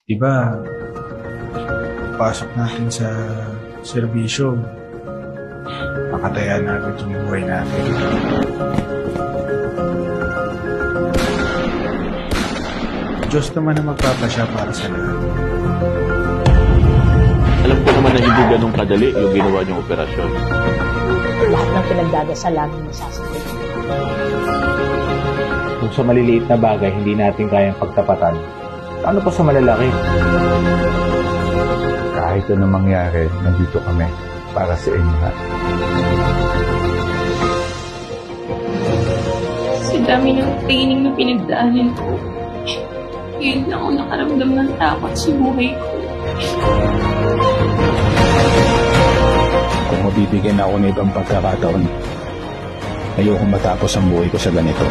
Diba, pasok natin sa serbisyo, makataya natin yung buhay natin. Diyos naman na magpapasya para sa lahat. Alam ko naman na hindi ganun kadali yung ginawa niyong operasyon. Lahat ng pinagdadasal laging nasasagot. Kung sa maliliit na bagay hindi natin kayang pagtapatan, ano pa sa malalaki? Kahit anong mangyari, nandito kami para sa inyo. Sa dami ng training na pinagdaanan ko, ngayon lang ako nakaramdam ng takot sa buhay ko. Kung mabibigyan ako ng ibang pagkakataon, ayokong matapos ang buhay ko sa ganito.